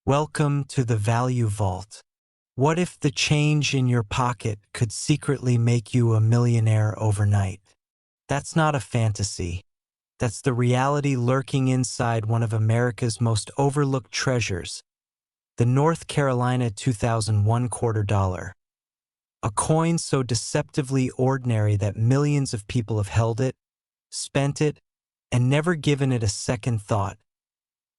Welcome to the Value Vault. What if the change in your pocket could secretly make you a millionaire overnight? That's not a fantasy. That's the reality lurking inside one of America's most overlooked treasures, the North Carolina 2001 quarter dollar. A coin so deceptively ordinary that millions of people have held it, spent it, and never given it a second thought.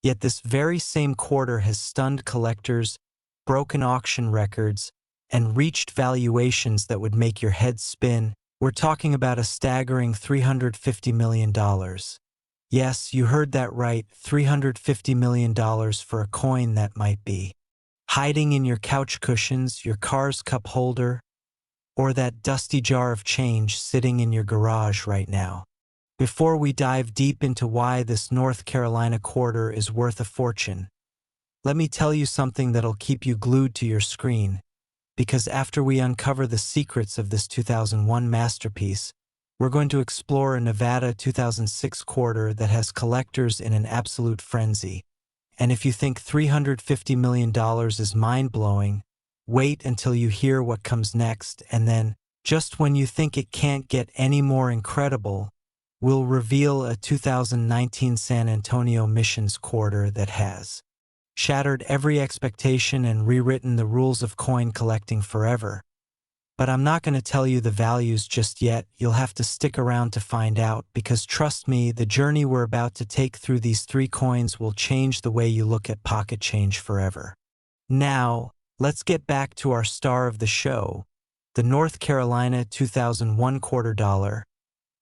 Yet this very same quarter has stunned collectors, broken auction records, and reached valuations that would make your head spin. We're talking about a staggering $350 million. Yes, you heard that right, $350 million for a coin that might be hiding in your couch cushions, your car's cup holder, or that dusty jar of change sitting in your garage right now. Before we dive deep into why this North Carolina quarter is worth a fortune, let me tell you something that'll keep you glued to your screen, because after we uncover the secrets of this 2001 masterpiece, we're going to explore a Nevada 2006 quarter that has collectors in an absolute frenzy. And if you think $350 million is mind-blowing, wait until you hear what comes next, and then, just when you think it can't get any more incredible, we'll reveal a 2019 San Antonio Missions quarter that has shattered every expectation and rewritten the rules of coin collecting forever. But I'm not going to tell you the values just yet. You'll have to stick around to find out, because trust me, the journey we're about to take through these three coins will change the way you look at pocket change forever. Now, let's get back to our star of the show, the North Carolina 2001 quarter dollar.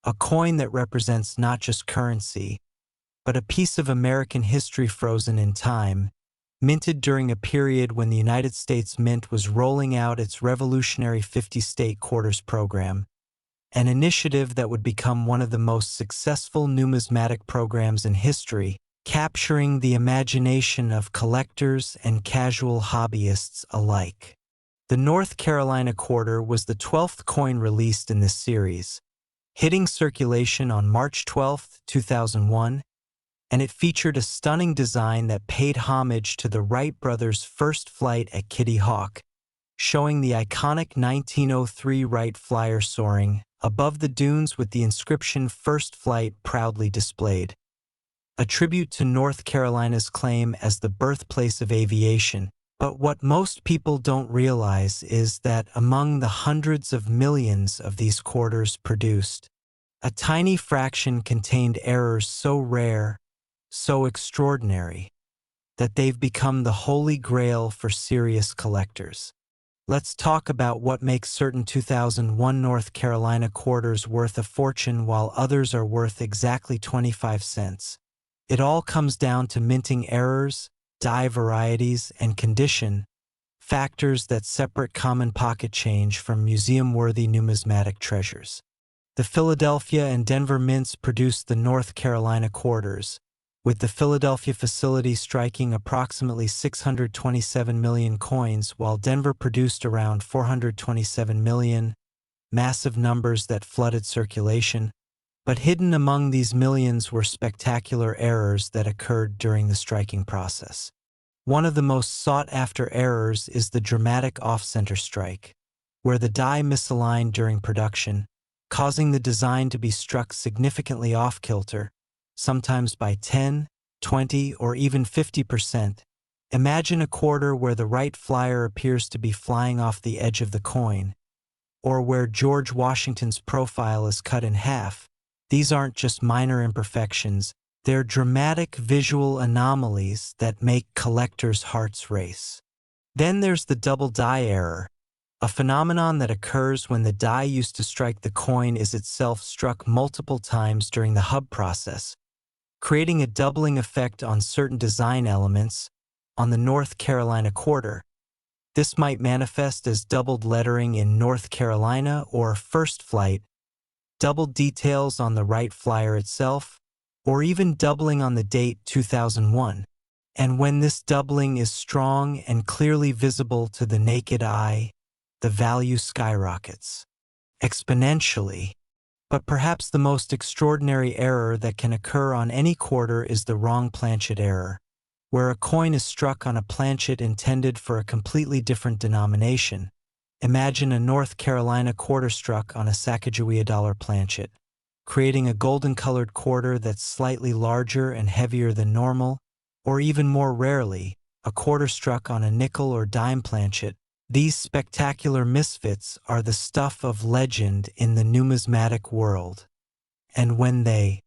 A coin that represents not just currency, but a piece of American history frozen in time, minted during a period when the United States Mint was rolling out its revolutionary 50-state quarters program, an initiative that would become one of the most successful numismatic programs in history, capturing the imagination of collectors and casual hobbyists alike. The North Carolina quarter was the 12th coin released in this series, hitting circulation on March 12, 2001, and it featured a stunning design that paid homage to the Wright Brothers' first flight at Kitty Hawk, showing the iconic 1903 Wright Flyer soaring above the dunes with the inscription "First Flight" proudly displayed. A tribute to North Carolina's claim as the birthplace of aviation. But what most people don't realize is that among the hundreds of millions of these quarters produced, a tiny fraction contained errors so rare, so extraordinary, that they've become the holy grail for serious collectors. Let's talk about what makes certain 2001 North Carolina quarters worth a fortune while others are worth exactly 25 cents. It all comes down to minting errors, die varieties, and condition, factors that separate common pocket change from museum-worthy numismatic treasures. The Philadelphia and Denver mints produced the North Carolina quarters, with the Philadelphia facility striking approximately 627 million coins, while Denver produced around 427 million, massive numbers that flooded circulation. But hidden among these millions were spectacular errors that occurred during the striking process. One of the most sought-after errors is the dramatic off-center strike, where the die misaligned during production, causing the design to be struck significantly off-kilter, sometimes by 10, 20, or even 50%. Imagine a quarter where the Wright Flyer appears to be flying off the edge of the coin, or where George Washington's profile is cut in half. These aren't just minor imperfections, they're dramatic visual anomalies that make collectors' hearts race. Then there's the double die error, a phenomenon that occurs when the die used to strike the coin is itself struck multiple times during the hub process, creating a doubling effect on certain design elements. On the North Carolina quarter, this might manifest as doubled lettering in North Carolina or First Flight, doubled details on the Wright Flyer itself, or even doubling on the date 2001. And when this doubling is strong and clearly visible to the naked eye, the value skyrockets exponentially. But perhaps the most extraordinary error that can occur on any quarter is the wrong planchet error, where a coin is struck on a planchet intended for a completely different denomination. Imagine a North Carolina quarter struck on a Sacagawea dollar planchet, creating a golden-colored quarter that's slightly larger and heavier than normal, or even more rarely, a quarter struck on a nickel or dime planchet. These spectacular misfits are the stuff of legend in the numismatic world. And when they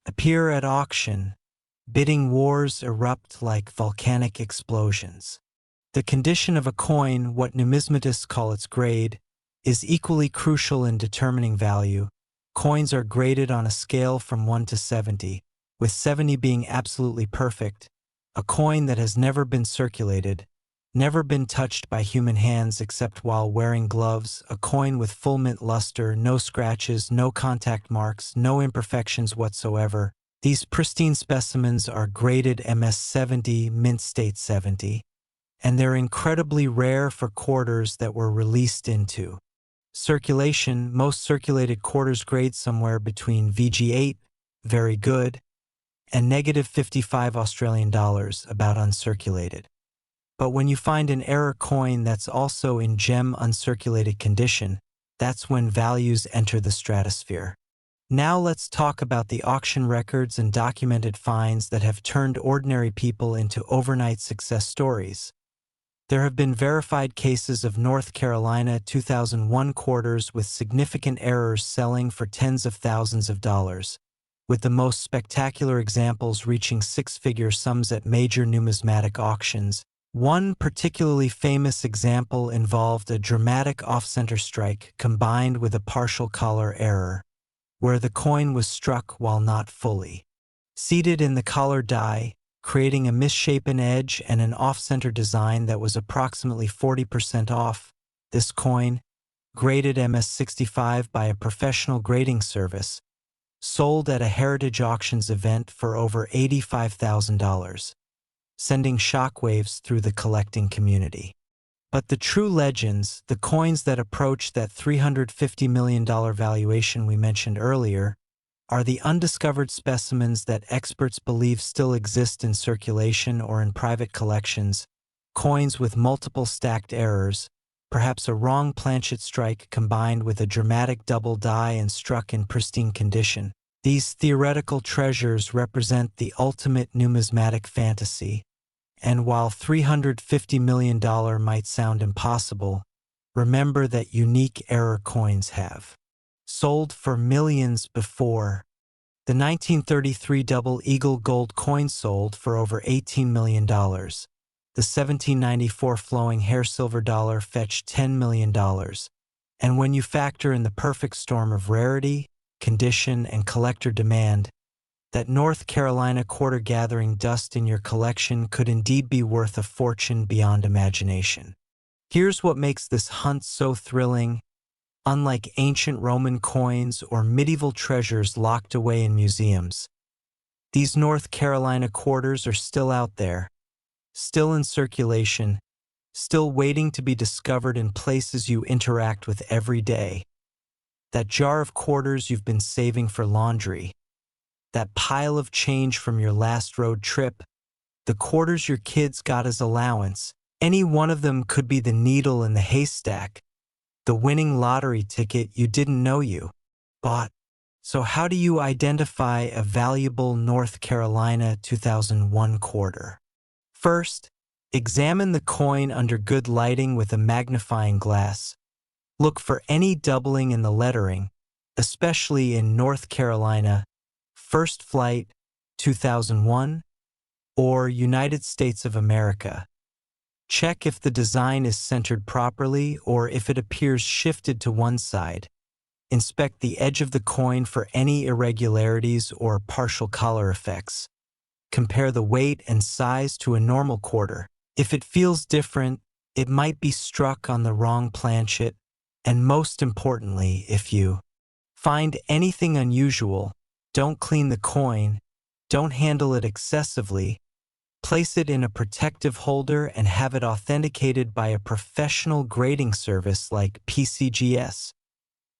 appear at auction, bidding wars erupt like volcanic explosions. The condition of a coin, what numismatists call its grade, is equally crucial in determining value. Coins are graded on a scale from 1 to 70, with 70 being absolutely perfect, a coin that has never been circulated, never been touched by human hands except while wearing gloves, a coin with full mint luster, no scratches, no contact marks, no imperfections whatsoever. These pristine specimens are graded MS-70, mint state 70, and they're incredibly rare for quarters that were released into circulation. Most circulated quarters grade somewhere between VG8, very good, and negative 55 Australian dollars, about uncirculated. But when you find an error coin that's also in gem uncirculated condition, that's when values enter the stratosphere. Now let's talk about the auction records and documented finds that have turned ordinary people into overnight success stories. There have been verified cases of North Carolina 2001 quarters with significant errors selling for tens of thousands of dollars, with the most spectacular examples reaching six-figure sums at major numismatic auctions. One particularly famous example involved a dramatic off-center strike combined with a partial collar error, where the coin was struck while not fully seated in the collar die, creating a misshapen edge and an off-center design that was approximately 40% off. This coin, graded MS-65 by a professional grading service, sold at a Heritage Auctions event for over $85,000, sending shockwaves through the collecting community. But the true legends, the coins that approach that $350 million valuation we mentioned earlier, are the undiscovered specimens that experts believe still exist in circulation or in private collections, coins with multiple stacked errors, perhaps a wrong planchet strike combined with a dramatic double die and struck in pristine condition. These theoretical treasures represent the ultimate numismatic fantasy, and while $350 million might sound impossible, remember that unique error coins have sold for millions before. The 1933 Double Eagle gold coin sold for over $18 million. The 1794 flowing hair silver dollar fetched $10 million. And when you factor in the perfect storm of rarity, condition, and collector demand, that North Carolina quarter gathering dust in your collection could indeed be worth a fortune beyond imagination. Here's what makes this hunt so thrilling. Unlike ancient Roman coins or medieval treasures locked away in museums, these North Carolina quarters are still out there, still in circulation, still waiting to be discovered in places you interact with every day. That jar of quarters you've been saving for laundry, that pile of change from your last road trip, the quarters your kids got as allowance, any one of them could be the needle in the haystack, the winning lottery ticket you didn't know you bought. So how do you identify a valuable North Carolina 2001 quarter? First, examine the coin under good lighting with a magnifying glass. Look for any doubling in the lettering, especially in North Carolina, First Flight, 2001, or United States of America. Check if the design is centered properly or if it appears shifted to one side. Inspect the edge of the coin for any irregularities or partial collar effects. Compare the weight and size to a normal quarter. If it feels different, it might be struck on the wrong planchet. And most importantly, if you find anything unusual, don't clean the coin, don't handle it excessively, place it in a protective holder and have it authenticated by a professional grading service like PCGS,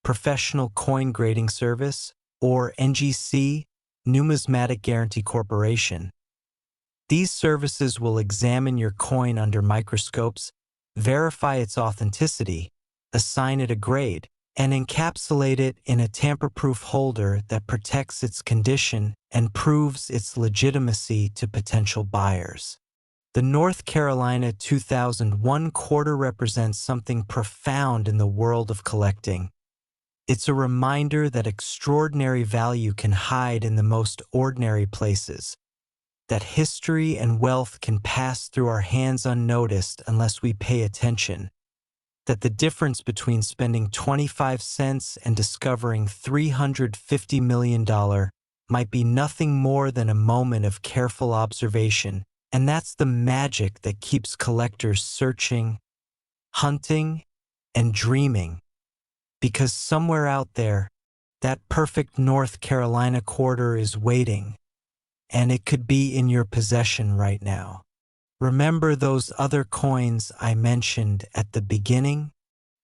Professional Coin Grading Service, or NGC, Numismatic Guarantee Corporation. These services will examine your coin under microscopes, verify its authenticity, assign it a grade, and encapsulate it in a tamper-proof holder that protects its condition and proves its legitimacy to potential buyers. The North Carolina 2001 quarter represents something profound in the world of collecting. It's a reminder that extraordinary value can hide in the most ordinary places, that history and wealth can pass through our hands unnoticed unless we pay attention, that the difference between spending 25 cents and discovering $350 million might be nothing more than a moment of careful observation, and that's the magic that keeps collectors searching, hunting, and dreaming. Because somewhere out there, that perfect North Carolina quarter is waiting, and it could be in your possession right now. Remember those other coins I mentioned at the beginning?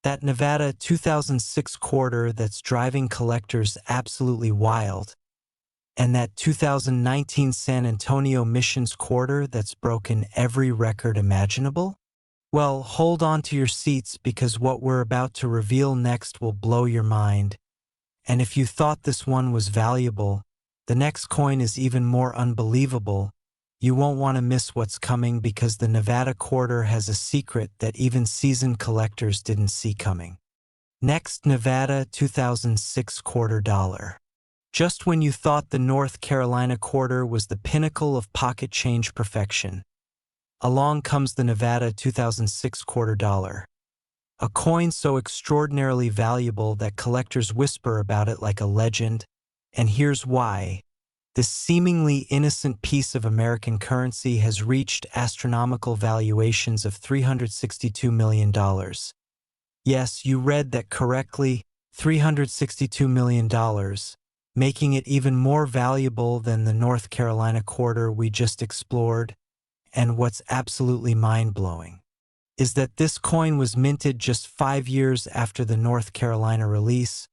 That Nevada 2006 quarter that's driving collectors absolutely wild, and that 2019 San Antonio Missions quarter that's broken every record imaginable? Well, hold on to your seats because what we're about to reveal next will blow your mind. And if you thought this one was valuable, the next coin is even more unbelievable. You won't want to miss what's coming because the Nevada quarter has a secret that even seasoned collectors didn't see coming. Next, Nevada 2006 quarter dollar. Just when you thought the North Carolina quarter was the pinnacle of pocket change perfection, along comes the Nevada 2006 quarter dollar. A coin so extraordinarily valuable that collectors whisper about it like a legend, and here's why. This seemingly innocent piece of American currency has reached astronomical valuations of $362 million. Yes, you read that correctly, $362 million, making it even more valuable than the North Carolina quarter we just explored. And what's absolutely mind-blowing is that this coin was minted just 5 years after the North Carolina release,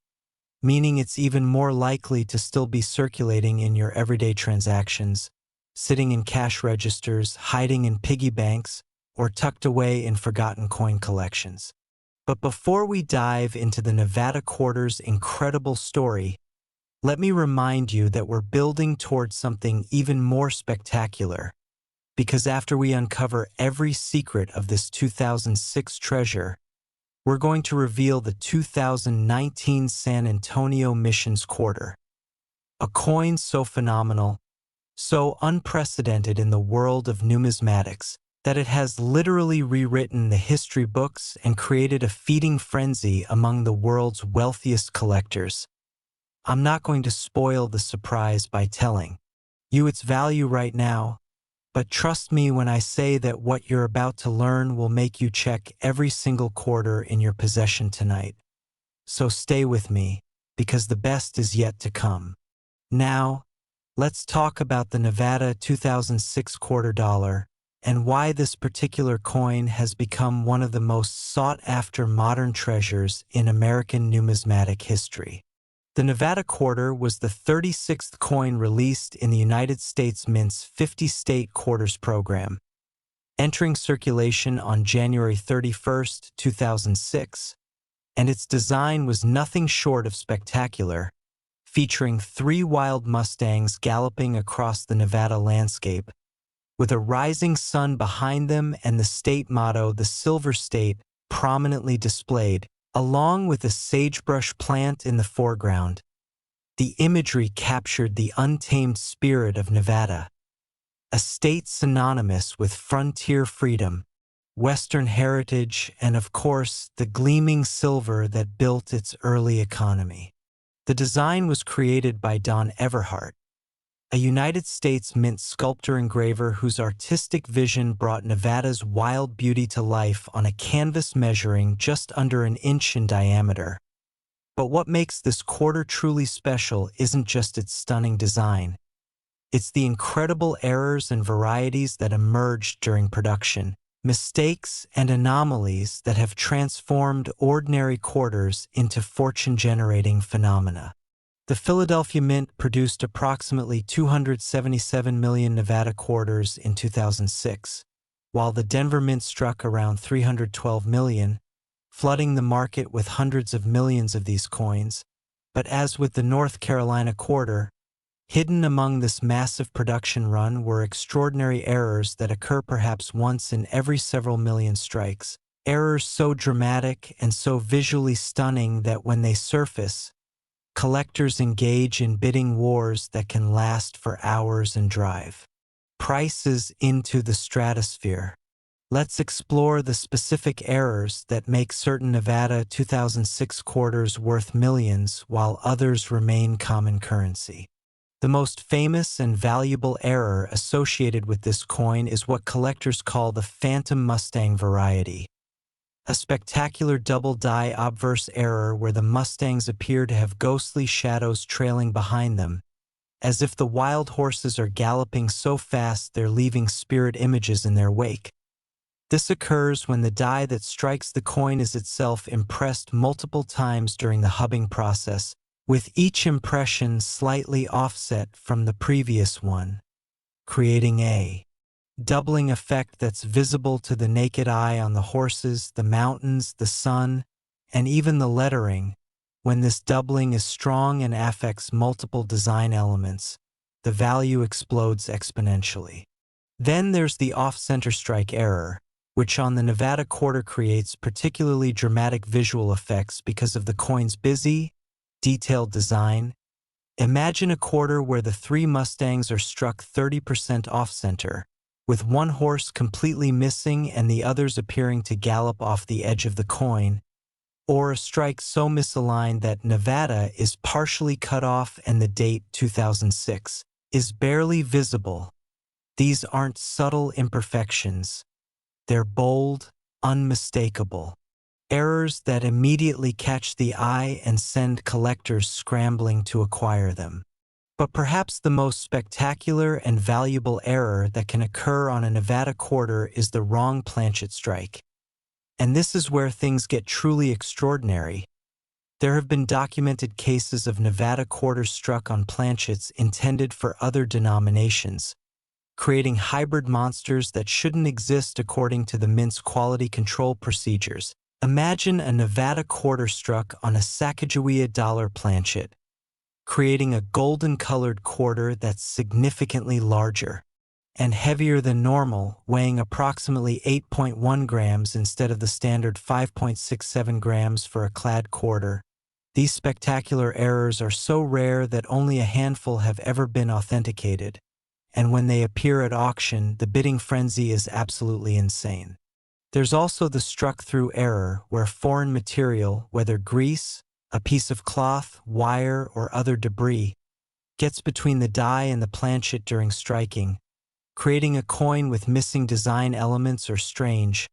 meaning it's even more likely to still be circulating in your everyday transactions, sitting in cash registers, hiding in piggy banks, or tucked away in forgotten coin collections. But before we dive into the Nevada quarter's incredible story, let me remind you that we're building towards something even more spectacular. Because after we uncover every secret of this 2006 treasure, we're going to reveal the 2019 San Antonio Missions quarter. A coin so phenomenal, so unprecedented in the world of numismatics, that it has literally rewritten the history books and created a feeding frenzy among the world's wealthiest collectors. I'm not going to spoil the surprise by telling you its value right now, but trust me when I say that what you're about to learn will make you check every single quarter in your possession tonight. So stay with me, because the best is yet to come. Now, let's talk about the Nevada 2006 quarter dollar and why this particular coin has become one of the most sought-after modern treasures in American numismatic history. The Nevada quarter was the 36th coin released in the United States Mint's 50-state quarters program, entering circulation on January 31, 2006, and its design was nothing short of spectacular, featuring 3 wild Mustangs galloping across the Nevada landscape, with a rising sun behind them and the state motto, the Silver State, prominently displayed, along with a sagebrush plant in the foreground. The imagery captured the untamed spirit of Nevada, a state synonymous with frontier freedom, Western heritage, and of course, the gleaming silver that built its early economy. The design was created by Don Everhart, a United States Mint sculptor engraver whose artistic vision brought Nevada's wild beauty to life on a canvas measuring just under an inch in diameter. But what makes this quarter truly special isn't just its stunning design. It's the incredible errors and varieties that emerged during production, mistakes and anomalies that have transformed ordinary quarters into fortune-generating phenomena. The Philadelphia Mint produced approximately 277 million Nevada quarters in 2006, while the Denver Mint struck around 312 million, flooding the market with hundreds of millions of these coins. But as with the North Carolina quarter, hidden among this massive production run were extraordinary errors that occur perhaps once in every several million strikes. Errors so dramatic and so visually stunning that when they surface, collectors engage in bidding wars that can last for hours and drive prices into the stratosphere. Let's explore the specific errors that make certain Nevada 2006 quarters worth millions while others remain common currency. The most famous and valuable error associated with this coin is what collectors call the Phantom Mustang variety, a spectacular double-die obverse error where the Mustangs appear to have ghostly shadows trailing behind them, as if the wild horses are galloping so fast they're leaving spirit images in their wake. This occurs when the die that strikes the coin is itself impressed multiple times during the hubbing process, with each impression slightly offset from the previous one, creating a doubling effect that's visible to the naked eye on the horses, the mountains, the sun, and even the lettering. When this doubling is strong and affects multiple design elements, the value explodes exponentially. Then there's the off-center strike error, which on the Nevada quarter creates particularly dramatic visual effects because of the coin's busy, detailed design. Imagine a quarter where the three Mustangs are struck 30% off-center, with one horse completely missing and the others appearing to gallop off the edge of the coin, or a strike so misaligned that Nevada is partially cut off and the date 2006 is barely visible. These aren't subtle imperfections. They're bold, unmistakable errors that immediately catch the eye and send collectors scrambling to acquire them. But perhaps the most spectacular and valuable error that can occur on a Nevada quarter is the wrong planchet strike. And this is where things get truly extraordinary. There have been documented cases of Nevada quarters struck on planchets intended for other denominations, creating hybrid monsters that shouldn't exist according to the Mint's quality control procedures. Imagine a Nevada quarter struck on a Sacagawea dollar planchet, creating a golden-colored quarter that's significantly larger and heavier than normal, weighing approximately 8.1 grams instead of the standard 5.67 grams for a clad quarter. These spectacular errors are so rare that only a handful have ever been authenticated, and when they appear at auction, the bidding frenzy is absolutely insane. There's also the struck-through error, where foreign material, whether grease, a piece of cloth, wire, or other debris, gets between the die and the planchet during striking, creating a coin with missing design elements or strange,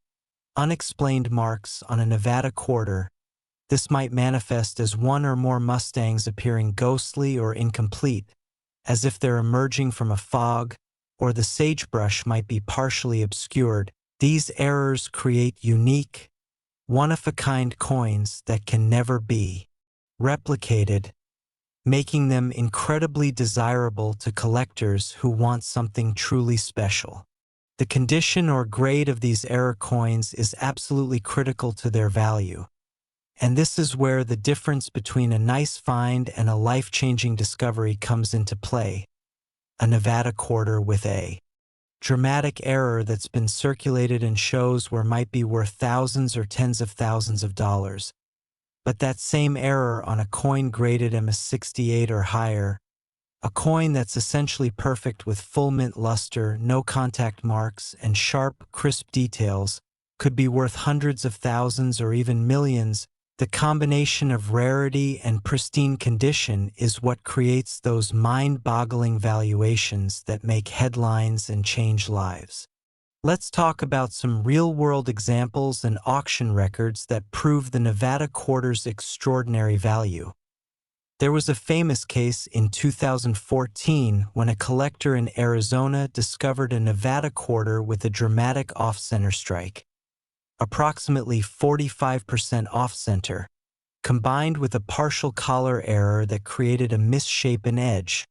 unexplained marks on a Nevada quarter. This might manifest as one or more Mustangs appearing ghostly or incomplete, as if they're emerging from a fog, or the sagebrush might be partially obscured. These errors create unique, one-of-a-kind coins that can never be replicated, making them incredibly desirable to collectors who want something truly special. The condition or grade of these error coins is absolutely critical to their value, and this is where the difference between a nice find and a life-changing discovery comes into play. A Nevada quarter with a dramatic error that's been circulated in shows where might be worth thousands or tens of thousands of dollars. But that same error on a coin graded MS68 or higher, a coin that's essentially perfect with full mint luster, no contact marks, and sharp, crisp details, could be worth hundreds of thousands or even millions. The combination of rarity and pristine condition is what creates those mind-boggling valuations that make headlines and change lives. Let's talk about some real-world examples and auction records that prove the Nevada quarter's extraordinary value. There was a famous case in 2014 when a collector in Arizona discovered a Nevada quarter with a dramatic off-center strike, approximately 45% off-center, combined with a partial collar error that created a misshapen edge.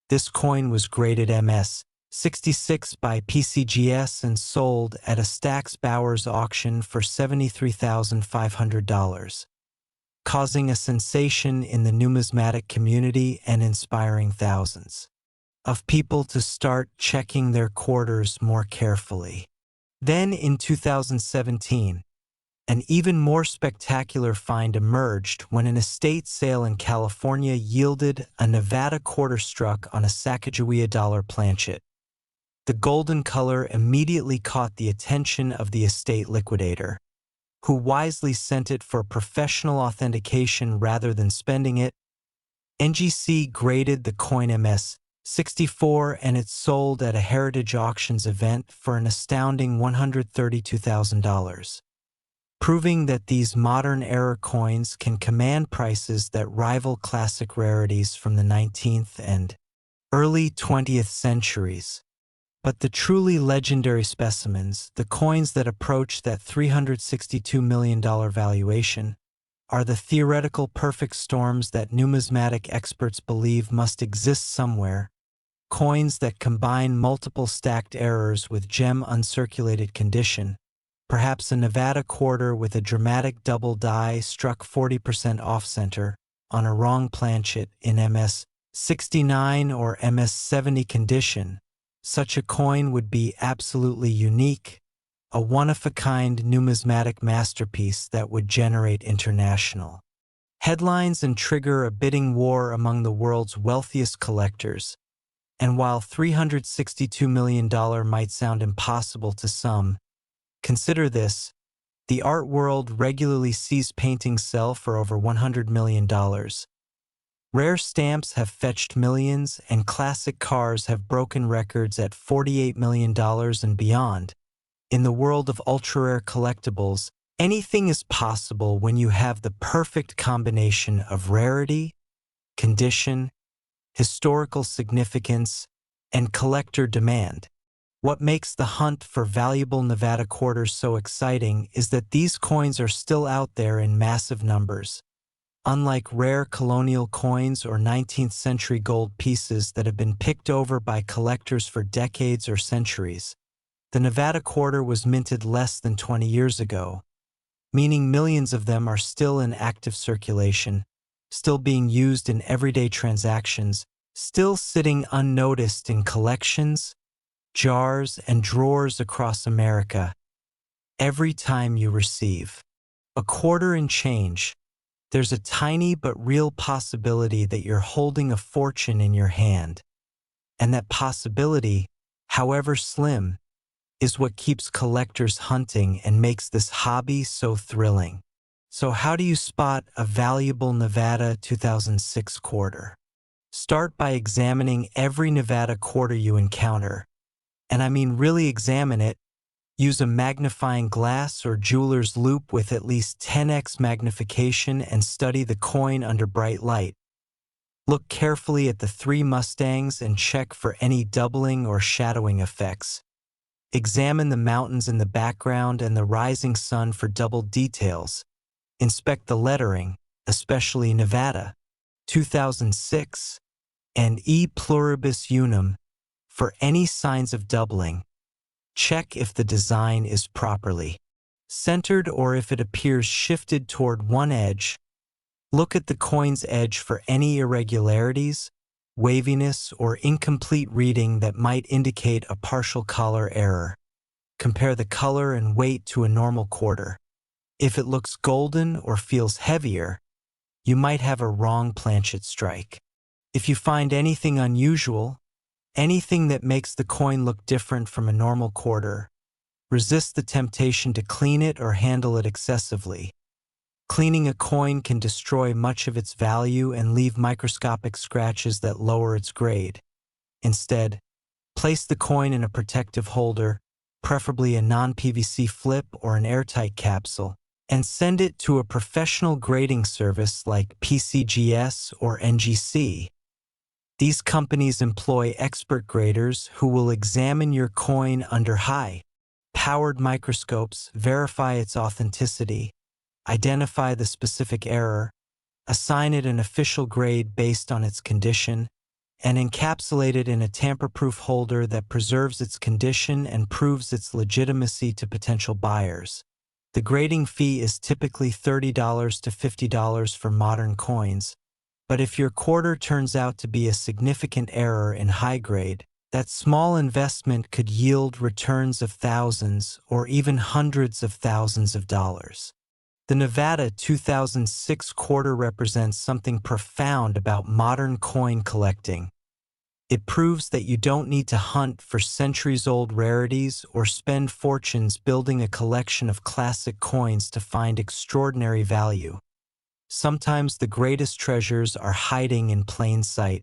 This coin was graded MS-66 by PCGS and sold at a Stack's Bowers auction for $73,500, causing a sensation in the numismatic community and inspiring thousands of people to start checking their quarters more carefully. Then in 2017, an even more spectacular find emerged when an estate sale in California yielded a Nevada quarter struck on a Sacagawea dollar planchet. The golden color immediately caught the attention of the estate liquidator, who wisely sent it for professional authentication rather than spending it. NGC graded the coin MS-64 and it sold at a Heritage Auctions event for an astounding $132,000. Proving that these modern-era coins can command prices that rival classic rarities from the 19th and early 20th centuries. But the truly legendary specimens, the coins that approach that $362 million valuation, are the theoretical perfect storms that numismatic experts believe must exist somewhere, coins that combine multiple stacked errors with gem uncirculated condition, perhaps a Nevada quarter with a dramatic double die struck 40% off-center on a wrong planchet in MS-69 or MS-70 condition. Such a coin would be absolutely unique, a one-of-a-kind numismatic masterpiece that would generate international headlines and trigger a bidding war among the world's wealthiest collectors. And while $362 million might sound impossible to some, consider this: the art world regularly sees paintings sell for over $100 million. Rare stamps have fetched millions, and classic cars have broken records at $48 million and beyond. In the world of ultra-rare collectibles, anything is possible when you have the perfect combination of rarity, condition, historical significance, and collector demand. What makes the hunt for valuable Nevada quarters so exciting is that these coins are still out there in massive numbers. Unlike rare colonial coins or 19th century gold pieces that have been picked over by collectors for decades or centuries, the Nevada quarter was minted less than 20 years ago, meaning millions of them are still in active circulation, still being used in everyday transactions, still sitting unnoticed in collections, jars, and drawers across America. Every time you receive a quarter in change, there's a tiny but real possibility that you're holding a fortune in your hand. And that possibility, however slim, is what keeps collectors hunting and makes this hobby so thrilling. So how do you spot a valuable Nevada 2006 quarter? Start by examining every Nevada quarter you encounter. And I mean really examine it. Use a magnifying glass or jeweler's loupe with at least 10x magnification and study the coin under bright light. Look carefully at the three Mustangs and check for any doubling or shadowing effects. Examine the mountains in the background and the rising sun for double details. Inspect the lettering, especially Nevada 2006 and E pluribus unum, for any signs of doubling. Check if the design is properly centered or if it appears shifted toward one edge. Look at the coin's edge for any irregularities, waviness, or incomplete reading that might indicate a partial collar error. Compare the color and weight to a normal quarter. If it looks golden or feels heavier, you might have a wrong planchet strike. If you find anything unusual, anything that makes the coin look different from a normal quarter, resist the temptation to clean it or handle it excessively. Cleaning a coin can destroy much of its value and leave microscopic scratches that lower its grade. Instead, place the coin in a protective holder, preferably a non-PVC flip or an airtight capsule, and send it to a professional grading service like PCGS or NGC. These companies employ expert graders who will examine your coin under high-powered microscopes, verify its authenticity, identify the specific error, assign it an official grade based on its condition, and encapsulate it in a tamper-proof holder that preserves its condition and proves its legitimacy to potential buyers. The grading fee is typically $30 to $50 for modern coins, but if your quarter turns out to be a significant error in high grade, that small investment could yield returns of thousands or even hundreds of thousands of dollars. The Nevada 2006 quarter represents something profound about modern coin collecting. It proves that you don't need to hunt for centuries-old rarities or spend fortunes building a collection of classic coins to find extraordinary value. Sometimes the greatest treasures are hiding in plain sight,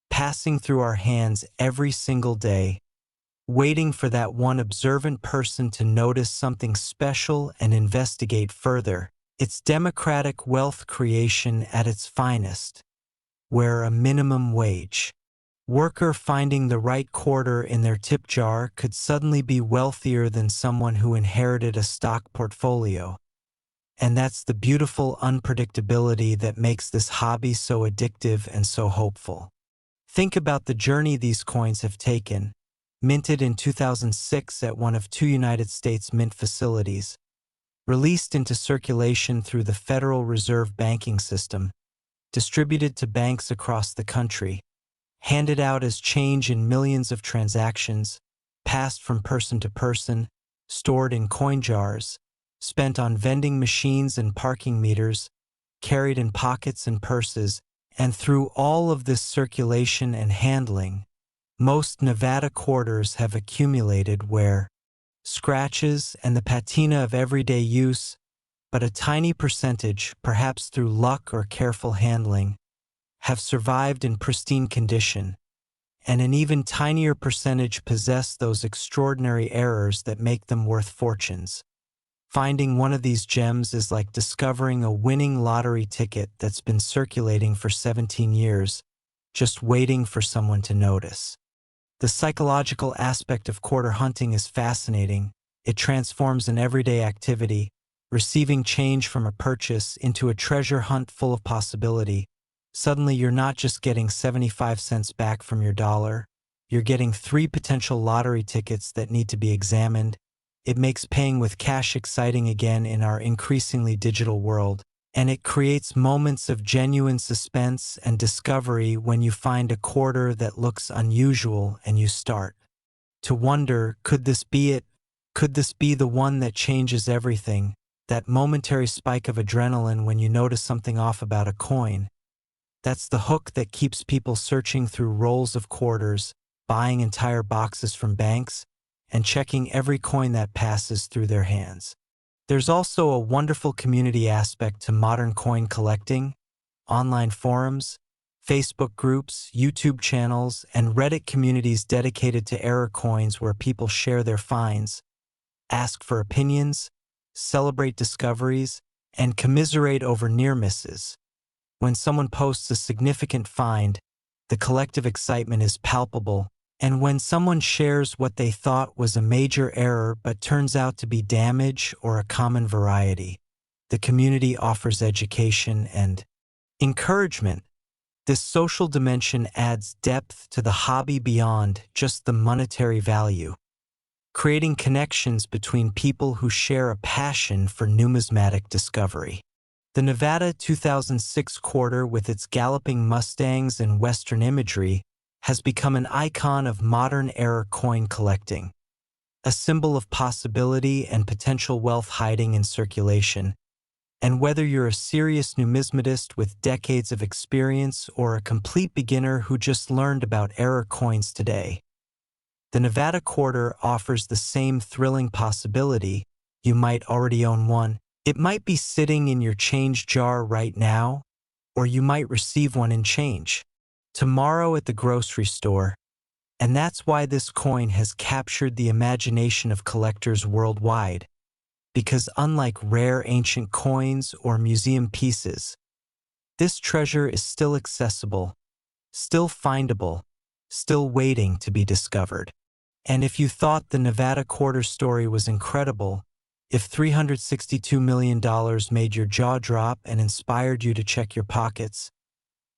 passing through our hands every single day, waiting for that one observant person to notice something special and investigate further. It's democratic wealth creation at its finest, where a minimum wage worker finding the right quarter in their tip jar could suddenly be wealthier than someone who inherited a stock portfolio. And that's the beautiful unpredictability that makes this hobby so addictive and so hopeful. Think about the journey these coins have taken. Minted in 2006 at one of 2 United States mint facilities, released into circulation through the Federal Reserve banking system, distributed to banks across the country, handed out as change in millions of transactions, passed from person to person, stored in coin jars, spent on vending machines and parking meters, carried in pockets and purses, and through all of this circulation and handling, most Nevada quarters have accumulated where scratches and the patina of everyday use, but a tiny percentage, perhaps through luck or careful handling, have survived in pristine condition, and an even tinier percentage possess those extraordinary errors that make them worth fortunes. Finding one of these gems is like discovering a winning lottery ticket that's been circulating for 17 years, just waiting for someone to notice. The psychological aspect of quarter hunting is fascinating. It transforms an everyday activity, receiving change from a purchase, into a treasure hunt full of possibility. Suddenly you're not just getting 75 cents back from your dollar, you're getting 3 potential lottery tickets that need to be examined. It makes paying with cash exciting again in our increasingly digital world, and it creates moments of genuine suspense and discovery when you find a quarter that looks unusual and you start to wonder, could this be it? Could this be the one that changes everything? That momentary spike of adrenaline when you notice something off about a coin. That's the hook that keeps people searching through rolls of quarters, buying entire boxes from banks, and checking every coin that passes through their hands. There's also a wonderful community aspect to modern coin collecting. Online forums, Facebook groups, YouTube channels, and Reddit communities dedicated to error coins where people share their finds, ask for opinions, celebrate discoveries, and commiserate over near misses. When someone posts a significant find, the collective excitement is palpable, and when someone shares what they thought was a major error but turns out to be damage or a common variety, the community offers education and encouragement. This social dimension adds depth to the hobby beyond just the monetary value, creating connections between people who share a passion for numismatic discovery. The Nevada 2006 quarter, with its galloping Mustangs and Western imagery, has become an icon of modern era coin collecting, a symbol of possibility and potential wealth hiding in circulation. And whether you're a serious numismatist with decades of experience or a complete beginner who just learned about era coins today, the Nevada quarter offers the same thrilling possibility. You might already own one. It might be sitting in your change jar right now, or you might receive one in change tomorrow at the grocery store. And that's why this coin has captured the imagination of collectors worldwide. Because unlike rare ancient coins or museum pieces, this treasure is still accessible, still findable, still waiting to be discovered. And if you thought the Nevada quarter story was incredible, If $362 million made your jaw drop and inspired you to check your pockets,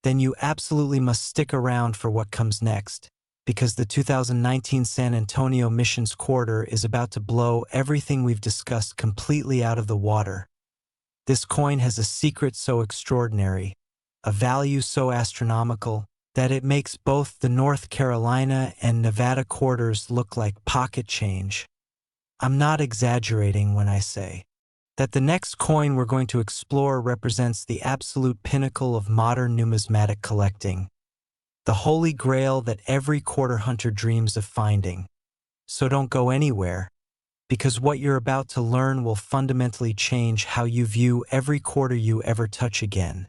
then you absolutely must stick around for what comes next, because the 2019 San Antonio Missions Quarter is about to blow everything we've discussed completely out of the water. This coin has a secret so extraordinary, a value so astronomical, that it makes both the North Carolina and Nevada quarters look like pocket change. I'm not exaggerating when I say that the next coin we're going to explore represents the absolute pinnacle of modern numismatic collecting, the holy grail that every quarter hunter dreams of finding. So don't go anywhere, because what you're about to learn will fundamentally change how you view every quarter you ever touch again.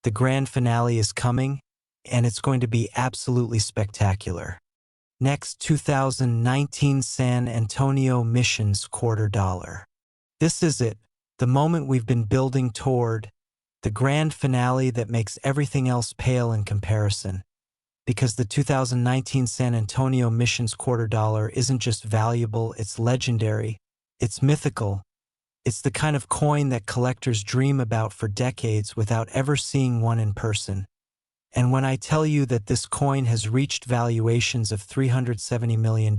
The grand finale is coming, and it's going to be absolutely spectacular. Next, 2019 San Antonio Missions Quarter Dollar. This is it, the moment we've been building toward, the grand finale that makes everything else pale in comparison. Because the 2019 San Antonio Missions Quarter Dollar isn't just valuable, it's legendary, it's mythical. It's the kind of coin that collectors dream about for decades without ever seeing one in person. And when I tell you that this coin has reached valuations of $370 million,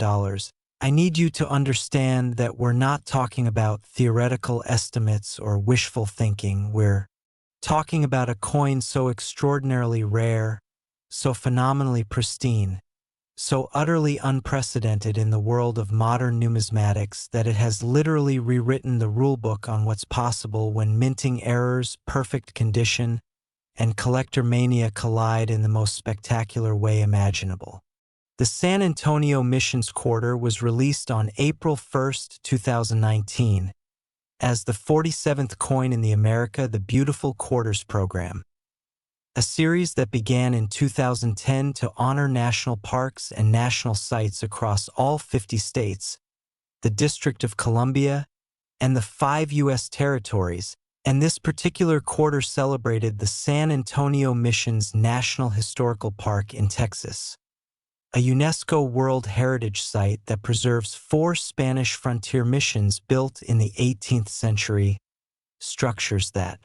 I need you to understand that we're not talking about theoretical estimates or wishful thinking. We're talking about a coin so extraordinarily rare, so phenomenally pristine, so utterly unprecedented in the world of modern numismatics that it has literally rewritten the rulebook on what's possible when minting errors, perfect condition, and collector mania collide in the most spectacular way imaginable. The San Antonio Missions Quarter was released on April 1, 2019, as the 47th coin in the America the Beautiful Quarters program, a series that began in 2010 to honor national parks and national sites across all 50 states, the District of Columbia, and the 5 U.S. territories. And this particular quarter celebrated the San Antonio Missions National Historical Park in Texas, a UNESCO World Heritage Site that preserves 4 Spanish frontier missions built in the 18th century, structures that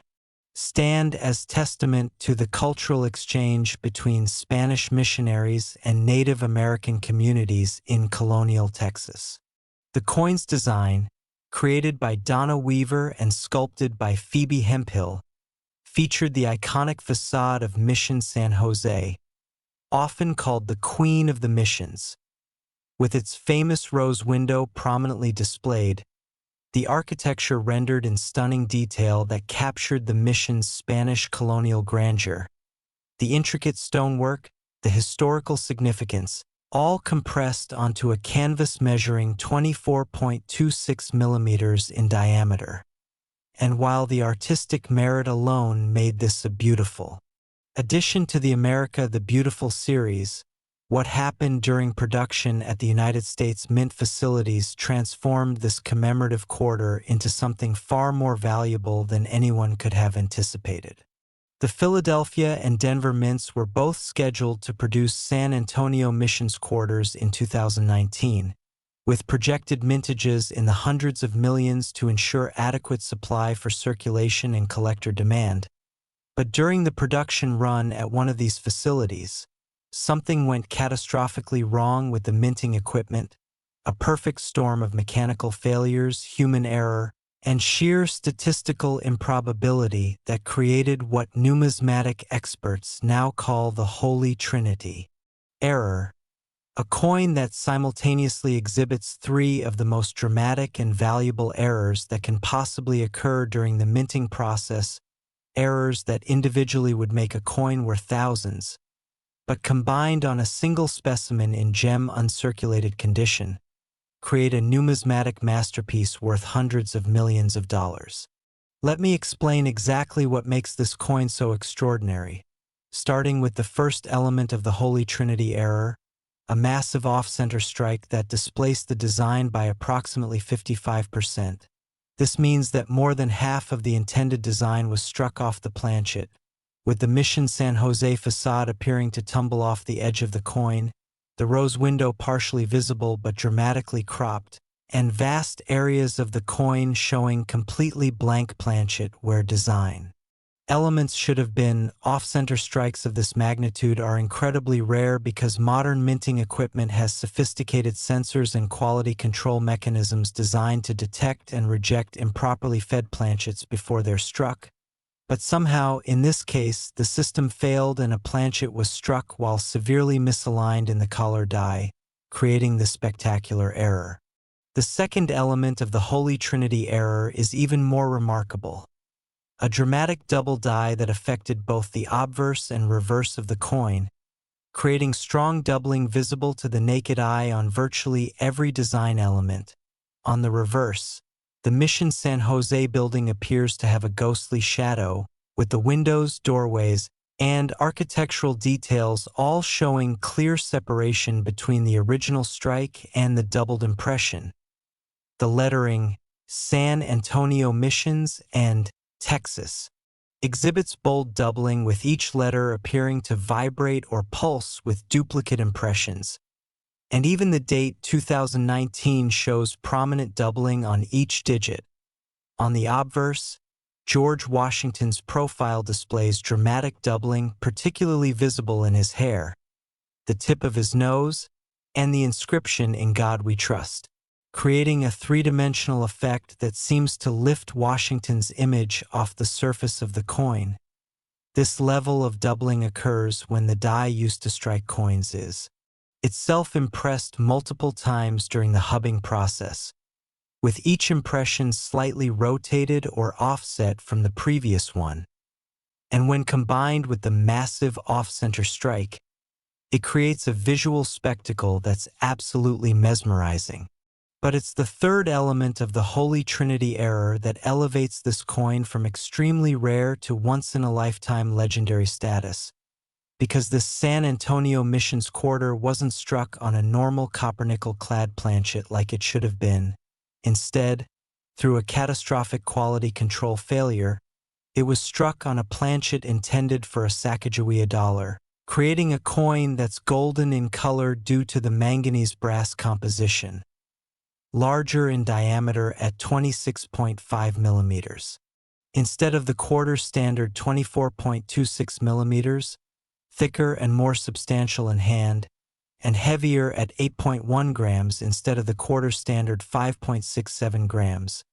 stand as testament to the cultural exchange between Spanish missionaries and Native American communities in colonial Texas. The coin's design, created by Donna Weaver and sculpted by Phoebe Hemphill, featured the iconic facade of Mission San Jose, often called the Queen of the Missions. With its famous rose window prominently displayed, the architecture rendered in stunning detail that captured the mission's Spanish colonial grandeur, the intricate stonework, the historical significance, all compressed onto a canvas measuring 24.26 millimeters in diameter. And while the artistic merit alone made this a beautiful addition to the America the Beautiful series, what happened during production at the United States Mint facilities transformed this commemorative quarter into something far more valuable than anyone could have anticipated. The Philadelphia and Denver mints were both scheduled to produce San Antonio Missions quarters in 2019, with projected mintages in the hundreds of millions to ensure adequate supply for circulation and collector demand. But during the production run at one of these facilities, something went catastrophically wrong with the minting equipment, a perfect storm of mechanical failures, human error, and sheer statistical improbability that created what numismatic experts now call the Holy Trinity. Error, a coin that simultaneously exhibits 3 of the most dramatic and valuable errors that can possibly occur during the minting process, errors that individually would make a coin worth thousands, but combined on a single specimen in gem uncirculated condition, create a numismatic masterpiece worth hundreds of millions of dollars. Let me explain exactly what makes this coin so extraordinary, starting with the first element of the Holy Trinity error, a massive off-center strike that displaced the design by approximately 55%. This means that more than half of the intended design was struck off the planchet, with the Mission San Jose facade appearing to tumble off the edge of the coin, the rose window partially visible but dramatically cropped, and vast areas of the coin showing completely blank planchet where design elements should have been. Off-center strikes of this magnitude are incredibly rare because modern minting equipment has sophisticated sensors and quality control mechanisms designed to detect and reject improperly fed planchets before they're struck. But somehow, in this case, the system failed and a planchet was struck while severely misaligned in the collar die, creating this spectacular error. The second element of the Holy Trinity error is even more remarkable. A dramatic double die that affected both the obverse and reverse of the coin, creating strong doubling visible to the naked eye on virtually every design element. On the reverse, the Mission San Jose building appears to have a ghostly shadow, with the windows, doorways, and architectural details all showing clear separation between the original strike and the doubled impression. The lettering San Antonio Missions and Texas exhibits bold doubling, with each letter appearing to vibrate or pulse with duplicate impressions. And even the date 2019 shows prominent doubling on each digit. On the obverse, George Washington's profile displays dramatic doubling, particularly visible in his hair, the tip of his nose, and the inscription "In God We Trust," creating a three-dimensional effect that seems to lift Washington's image off the surface of the coin. This level of doubling occurs when the die used to strike coins is itself impressed multiple times during the hubbing process, with each impression slightly rotated or offset from the previous one. And when combined with the massive off-center strike, it creates a visual spectacle that's absolutely mesmerizing. But it's the third element of the Holy Trinity error that elevates this coin from extremely rare to once-in-a-lifetime legendary status, because this San Antonio Missions quarter wasn't struck on a normal copper-nickel-clad planchet like it should have been. Instead, through a catastrophic quality control failure, it was struck on a planchet intended for a Sacagawea dollar, creating a coin that's golden in color due to the manganese brass composition, larger in diameter at 26.5 millimeters. Instead of the quarter standard 24.26 millimeters, thicker and more substantial in hand, and heavier at 8.1 grams instead of the quarter standard 5.67 grams.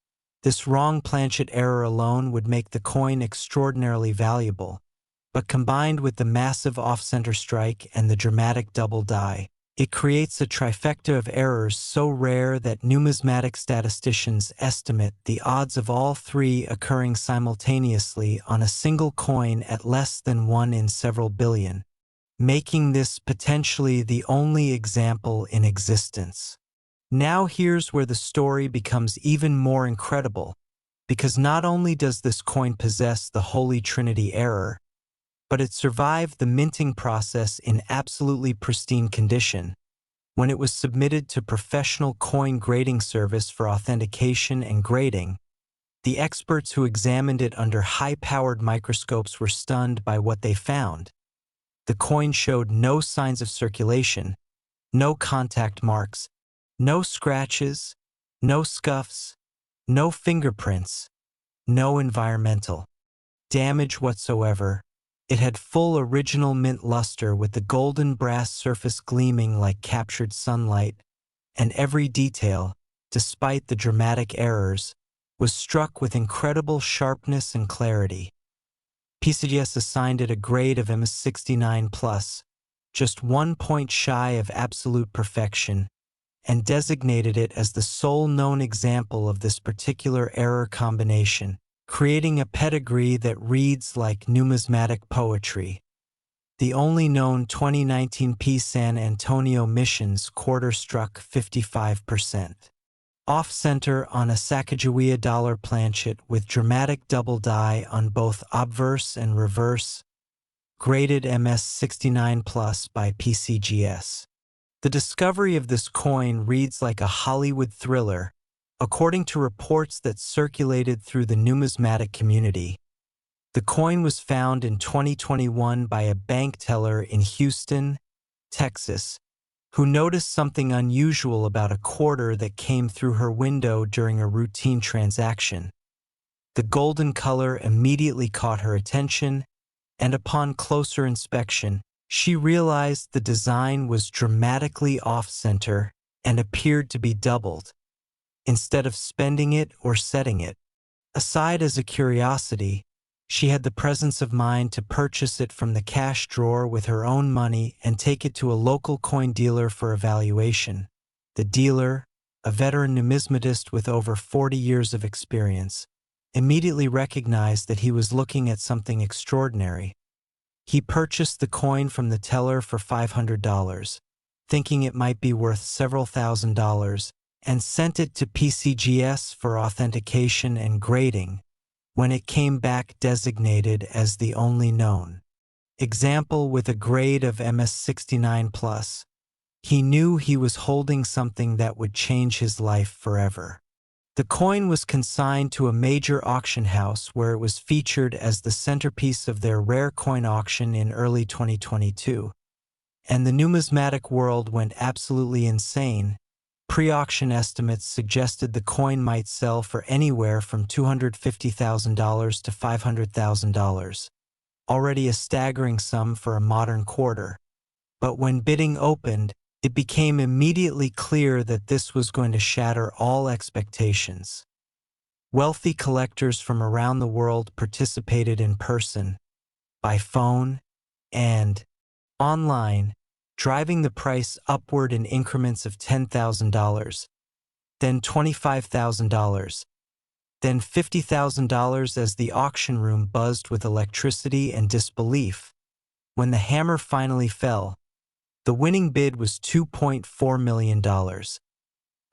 This wrong planchet error alone would make the coin extraordinarily valuable, but combined with the massive off-center strike and the dramatic double die, it creates a trifecta of errors so rare that numismatic statisticians estimate the odds of all three occurring simultaneously on a single coin at less than 1 in several billion, making this potentially the only example in existence. Now here's where the story becomes even more incredible, because not only does this coin possess the Holy Trinity error, but it survived the minting process in absolutely pristine condition. When it was submitted to professional coin grading service for authentication and grading, the experts who examined it under high-powered microscopes were stunned by what they found. The coin showed no signs of circulation, no contact marks, no scratches, no scuffs, no fingerprints, no environmental damage whatsoever. It had full original mint luster with the golden brass surface gleaming like captured sunlight, and every detail, despite the dramatic errors, was struck with incredible sharpness and clarity. PCGS assigned it a grade of MS69+, just 1 point shy of absolute perfection, and designated it as the sole known example of this particular error combination, creating a pedigree that reads like numismatic poetry. The only known 2019 P San Antonio Missions quarter struck 55%. Off-center on a Sacagawea dollar planchet with dramatic double die on both obverse and reverse, graded MS69+ by PCGS. The discovery of this coin reads like a Hollywood thriller, according to reports that circulated through the numismatic community. The coin was found in 2021 by a bank teller in Houston, Texas, who noticed something unusual about a quarter that came through her window during a routine transaction. The golden color immediately caught her attention, and upon closer inspection, she realized the design was dramatically off-center and appeared to be doubled, instead of spending it or setting it aside as a curiosity. She had the presence of mind to purchase it from the cash drawer with her own money and take it to a local coin dealer for evaluation. The dealer, a veteran numismatist with over 40 years of experience, immediately recognized that he was looking at something extraordinary. He purchased the coin from the teller for $500, thinking it might be worth several $1,000s, and sent it to PCGS for authentication and grading, when it came back designated as the only known example with a grade of MS69+. He knew he was holding something that would change his life forever. The coin was consigned to a major auction house where it was featured as the centerpiece of their rare coin auction in early 2022. And the numismatic world went absolutely insane. Pre-auction estimates suggested the coin might sell for anywhere from $250,000 to $500,000, already a staggering sum for a modern quarter. But when bidding opened, it became immediately clear that this was going to shatter all expectations. Wealthy collectors from around the world participated in person, by phone, and online, driving the price upward in increments of $10,000, then $25,000, then $50,000 as the auction room buzzed with electricity and disbelief. When the hammer finally fell, the winning bid was $2.4 million,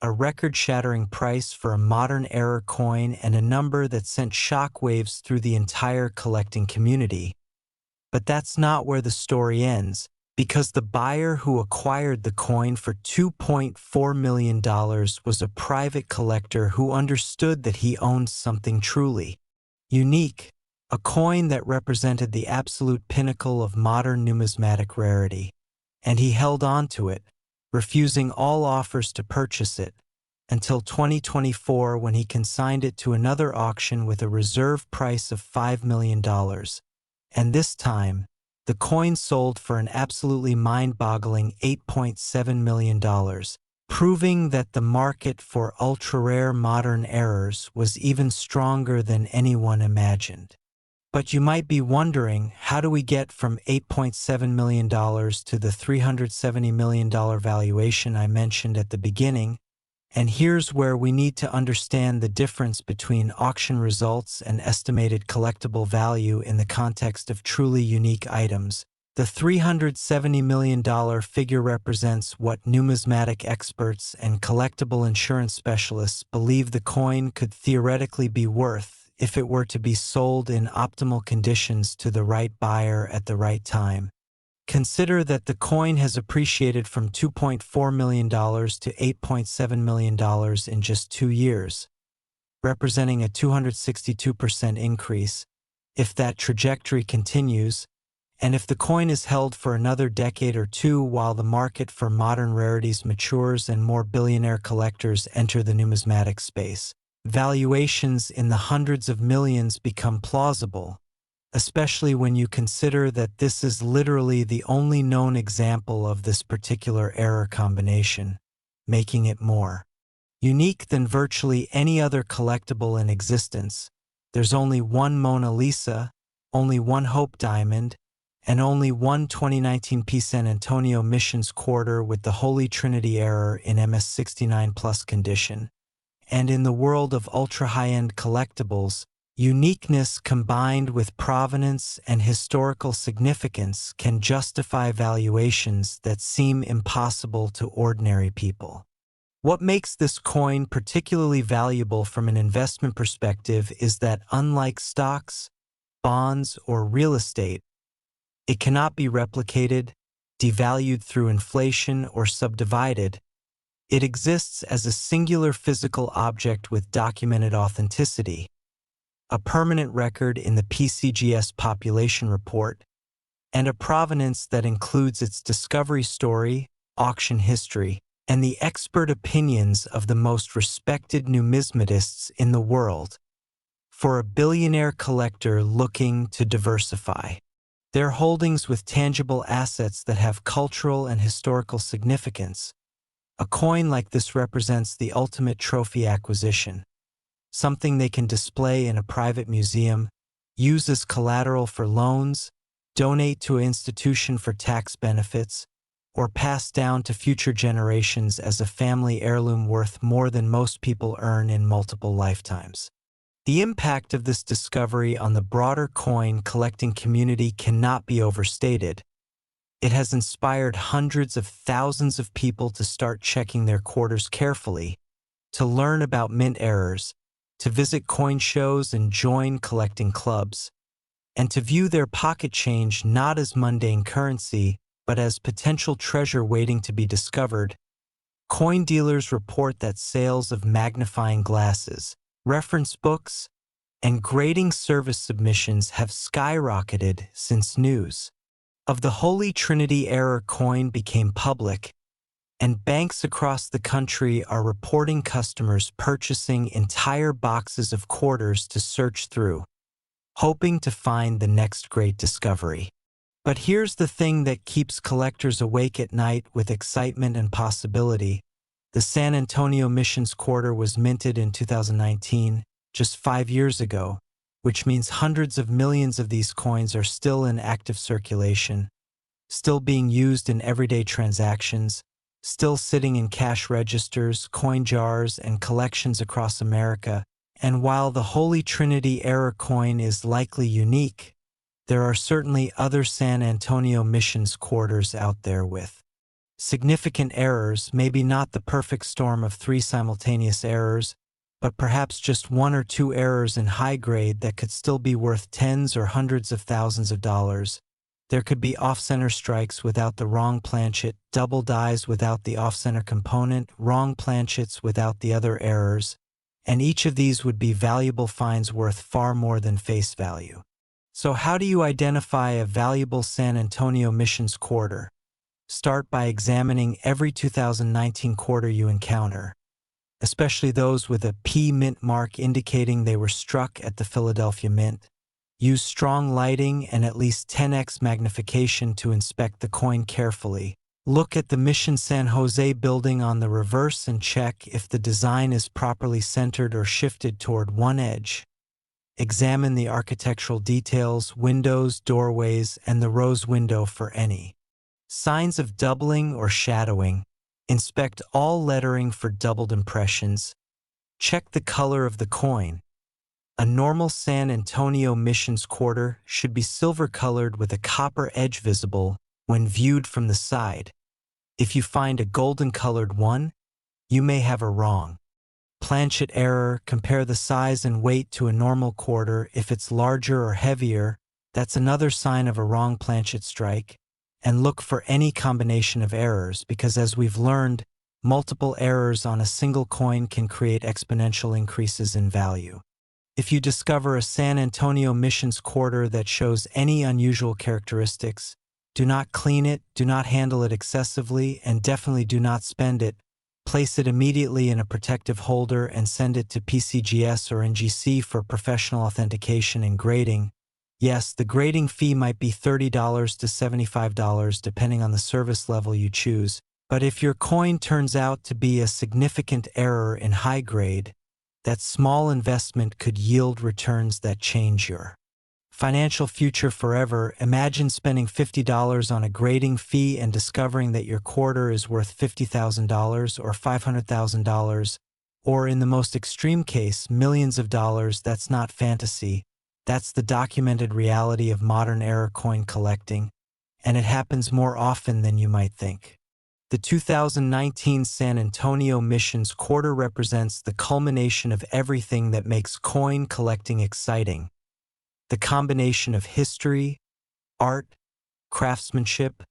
a record-shattering price for a modern-era coin and a number that sent shockwaves through the entire collecting community. But that's not where the story ends, because the buyer who acquired the coin for $2.4 million was a private collector who understood that he owned something truly unique, a coin that represented the absolute pinnacle of modern numismatic rarity. And he held on to it, refusing all offers to purchase it, until 2024 when he consigned it to another auction with a reserve price of $5 million. And this time, the coin sold for an absolutely mind-boggling $8.7 million, proving that the market for ultra-rare modern errors was even stronger than anyone imagined. But you might be wondering, how do we get from $8.7 million to the $370 million valuation I mentioned at the beginning? And here's where we need to understand the difference between auction results and estimated collectible value in the context of truly unique items. The $370 million figure represents what numismatic experts and collectible insurance specialists believe the coin could theoretically be worth if it were to be sold in optimal conditions to the right buyer at the right time. Consider that the coin has appreciated from $2.4 million to $8.7 million in just 2 years, representing a 262% increase. If that trajectory continues, and if the coin is held for another decade or two while the market for modern rarities matures and more billionaire collectors enter the numismatic space, valuations in the hundreds of millions become plausible, especially when you consider that this is literally the only known example of this particular error combination, making it more unique than virtually any other collectible in existence. There's only one Mona Lisa, only one Hope Diamond, and only one 2019 P. San Antonio Missions quarter with the Holy Trinity error in MS69+ condition. And in the world of ultra-high-end collectibles, uniqueness combined with provenance and historical significance can justify valuations that seem impossible to ordinary people. What makes this coin particularly valuable from an investment perspective is that unlike stocks, bonds, or real estate, it cannot be replicated, devalued through inflation, or subdivided. It exists as a singular physical object with documented authenticity, a permanent record in the PCGS population report, and a provenance that includes its discovery story, auction history and the expert opinions of the most respected numismatists in the world. For a billionaire collector looking to diversify their holdings with tangible assets that have cultural and historical significance, a coin like this represents the ultimate trophy acquisition, something they can display in a private museum, use as collateral for loans, donate to an institution for tax benefits, or pass down to future generations as a family heirloom worth more than most people earn in multiple lifetimes. The impact of this discovery on the broader coin collecting community cannot be overstated. It has inspired hundreds of thousands of people to start checking their quarters carefully, to learn about mint errors, to visit coin shows and join collecting clubs, and to view their pocket change not as mundane currency, but as potential treasure waiting to be discovered. Coin dealers report that sales of magnifying glasses, reference books, and grading service submissions have skyrocketed since news of the Holy Trinity error coin became public, and banks across the country are reporting customers purchasing entire boxes of quarters to search through, hoping to find the next great discovery. But here's the thing that keeps collectors awake at night with excitement and possibility. The San Antonio Missions quarter was minted in 2019, just 5 years ago, which means hundreds of millions of these coins are still in active circulation, still being used in everyday transactions, still sitting in cash registers, coin jars, and collections across America. And while the Holy Trinity error coin is likely unique, there are certainly other San Antonio Missions quarters out there with significant errors, maybe not the perfect storm of 3 simultaneous errors, but perhaps just 1 or 2 errors in high grade that could still be worth tens or hundreds of thousands of dollars. There could be off-center strikes without the wrong planchet, double dies without the off-center component, wrong planchets without the other errors, and each of these would be valuable finds worth far more than face value. So how do you identify a valuable San Antonio Missions quarter? Start by examining every 2019 quarter you encounter, especially those with a P Mint mark indicating they were struck at the Philadelphia Mint. Use strong lighting and at least 10x magnification to inspect the coin carefully. Look at the Mission San Jose building on the reverse and check if the design is properly centered or shifted toward one edge. Examine the architectural details, windows, doorways, and the rose window for any signs of doubling or shadowing. Inspect all lettering for doubled impressions. Check the color of the coin. A normal San Antonio Missions quarter should be silver-colored with a copper edge visible when viewed from the side. If you find a golden-colored one, you may have a wrong planchet error. Compare the size and weight to a normal quarter. If it's larger or heavier, that's another sign of a wrong planchet strike. And look for any combination of errors, because as we've learned, multiple errors on a single coin can create exponential increases in value. If you discover a San Antonio Missions quarter that shows any unusual characteristics, do not clean it, do not handle it excessively, and definitely do not spend it. Place it immediately in a protective holder and send it to PCGS or NGC for professional authentication and grading. Yes, the grading fee might be $30 to $75 depending on the service level you choose, but if your coin turns out to be a significant error in high grade, that small investment could yield returns that change your financial future forever. Imagine spending $50 on a grading fee and discovering that your quarter is worth $50,000 or $500,000, or in the most extreme case, millions of dollars. That's not fantasy. That's the documented reality of modern era coin collecting, and it happens more often than you might think. The 2019 San Antonio Missions quarter represents the culmination of everything that makes coin collecting exciting. The combination of history, art, craftsmanship,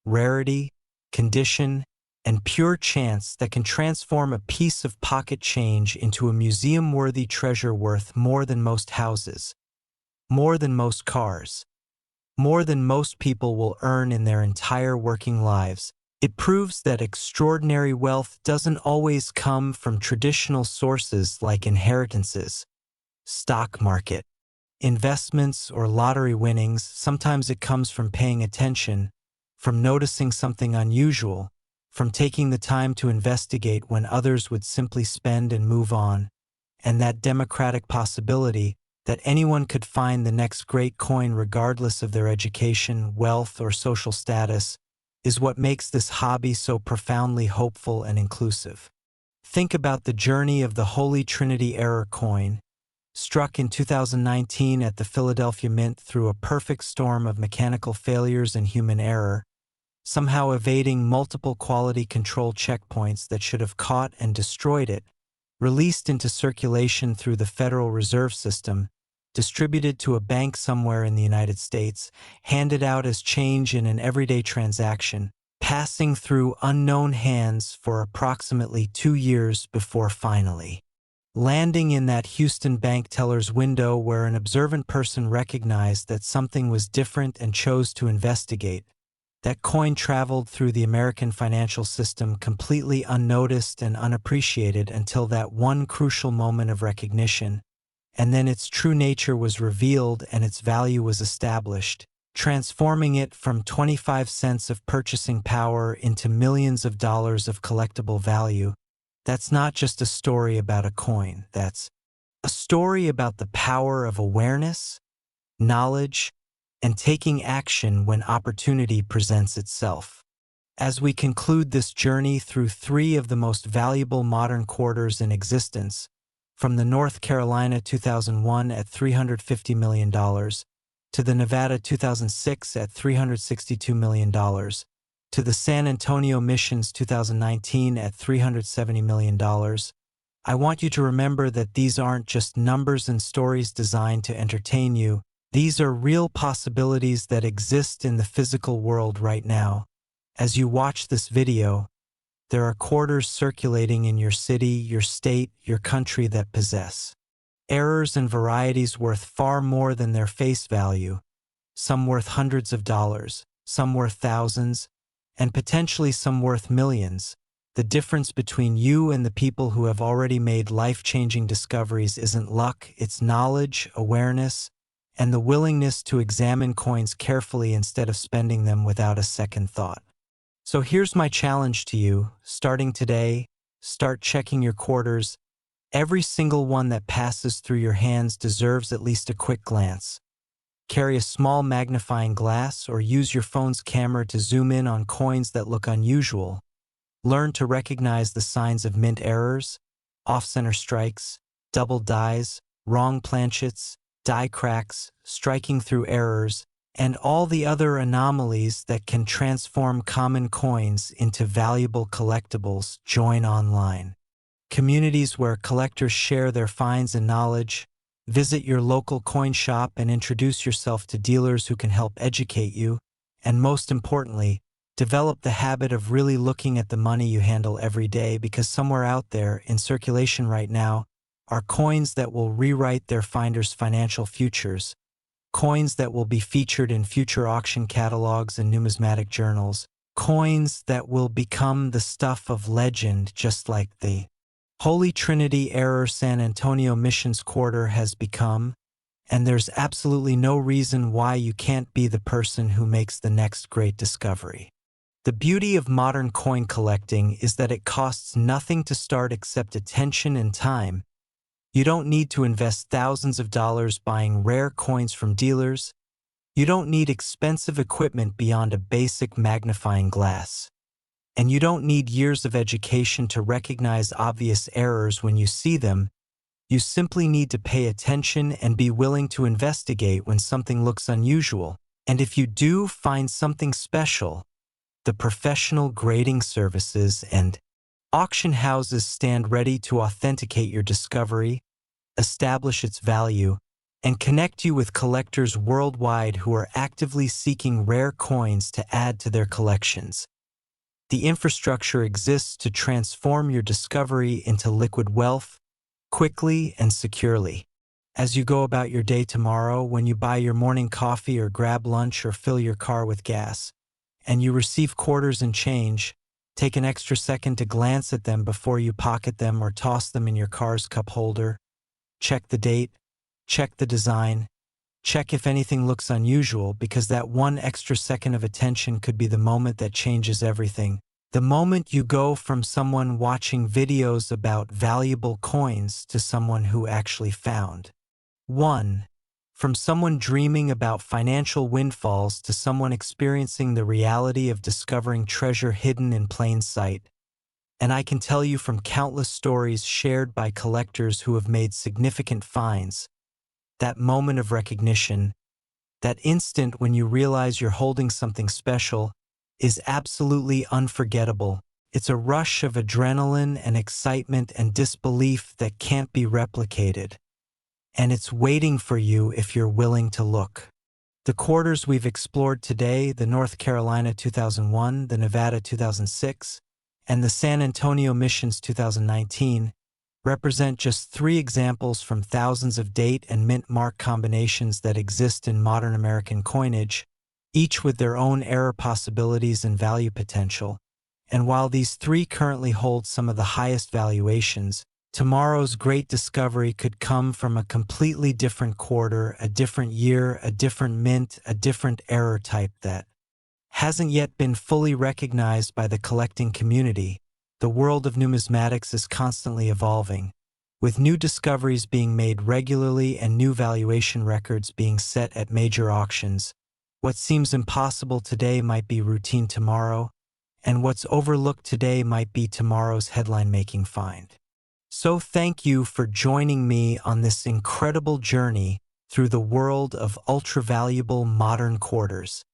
rarity, condition, and pure chance that can transform a piece of pocket change into a museum-worthy treasure worth more than most houses, more than most cars, more than most people will earn in their entire working lives. It proves that extraordinary wealth doesn't always come from traditional sources like inheritances, stock market, investments, or lottery winnings. Sometimes it comes from paying attention, from noticing something unusual, from taking the time to investigate when others would simply spend and move on, and that democratic possibility that anyone could find the next great coin regardless of their education, wealth, or social status is what makes this hobby so profoundly hopeful and inclusive. Think about the journey of the Holy Trinity error coin, struck in 2019 at the Philadelphia Mint through a perfect storm of mechanical failures and human error, somehow evading multiple quality control checkpoints that should have caught and destroyed it, released into circulation through the Federal Reserve System, distributed to a bank somewhere in the United States, handed out as change in an everyday transaction, passing through unknown hands for approximately 2 years before finally landing in that Houston bank teller's window where an observant person recognized that something was different and chose to investigate. That coin traveled through the American financial system completely unnoticed and unappreciated until that one crucial moment of recognition, and then its true nature was revealed and its value was established, transforming it from 25 cents of purchasing power into millions of dollars of collectible value. That's not just a story about a coin. That's a story about the power of awareness, knowledge, and taking action when opportunity presents itself. As we conclude this journey through 3 of the most valuable modern quarters in existence, from the North Carolina 2001 at $350 million to the Nevada 2006 at $362 million, to the San Antonio Missions 2019 at $370 million, I want you to remember that these aren't just numbers and stories designed to entertain you. These are real possibilities that exist in the physical world right now. As you watch this video, there are quarters circulating in your city, your state, your country that possess errors and varieties worth far more than their face value, some worth hundreds of dollars, some worth thousands, and potentially some worth millions. The difference between you and the people who have already made life-changing discoveries isn't luck, it's knowledge, awareness, and the willingness to examine coins carefully instead of spending them without a second thought. So here's my challenge to you. Starting today, start checking your quarters. Every single one that passes through your hands deserves at least a quick glance. Carry a small magnifying glass or use your phone's camera to zoom in on coins that look unusual. Learn to recognize the signs of mint errors, off-center strikes, double dies, wrong planchets, die cracks, striking through errors, and all the other anomalies that can transform common coins into valuable collectibles. Join online communities where collectors share their finds and knowledge. Visit your local coin shop and introduce yourself to dealers who can help educate you, and most importantly, develop the habit of really looking at the money you handle every day, because somewhere out there in circulation right now are coins that will rewrite their finders' financial futures, coins that will be featured in future auction catalogs and numismatic journals, coins that will become the stuff of legend, just like the Holy Trinity Error San Antonio Missions Quarter has become, and there's absolutely no reason why you can't be the person who makes the next great discovery. The beauty of modern coin collecting is that it costs nothing to start except attention and time. You don't need to invest thousands of dollars buying rare coins from dealers. You don't need expensive equipment beyond a basic magnifying glass. And you don't need years of education to recognize obvious errors when you see them. You simply need to pay attention and be willing to investigate when something looks unusual. And if you do find something special, the professional grading services and auction houses stand ready to authenticate your discovery, establish its value, and connect you with collectors worldwide who are actively seeking rare coins to add to their collections. The infrastructure exists to transform your discovery into liquid wealth, quickly and securely. As you go about your day tomorrow, when you buy your morning coffee or grab lunch or fill your car with gas, and you receive quarters and change, take an extra second to glance at them before you pocket them or toss them in your car's cup holder. Check the date, check the design, check if anything looks unusual, because that one extra second of attention could be the moment that changes everything. The moment you go from someone watching videos about valuable coins to someone who actually found one. From someone dreaming about financial windfalls to someone experiencing the reality of discovering treasure hidden in plain sight. And I can tell you from countless stories shared by collectors who have made significant finds, that moment of recognition, that instant when you realize you're holding something special, is absolutely unforgettable. It's a rush of adrenaline and excitement and disbelief that can't be replicated. And it's waiting for you if you're willing to look. The quarters we've explored today, the North Carolina 2001, the Nevada 2006, and the San Antonio Missions 2019, represent just 3 examples from thousands of date and mint mark combinations that exist in modern American coinage, each with their own error possibilities and value potential. And while these 3 currently hold some of the highest valuations, tomorrow's great discovery could come from a completely different quarter, a different year, a different mint, a different error type that hasn't yet been fully recognized by the collecting community. The world of numismatics is constantly evolving, with new discoveries being made regularly and new valuation records being set at major auctions. What seems impossible today might be routine tomorrow, and what's overlooked today might be tomorrow's headline-making find. So thank you for joining me on this incredible journey through the world of ultra-valuable modern quarters.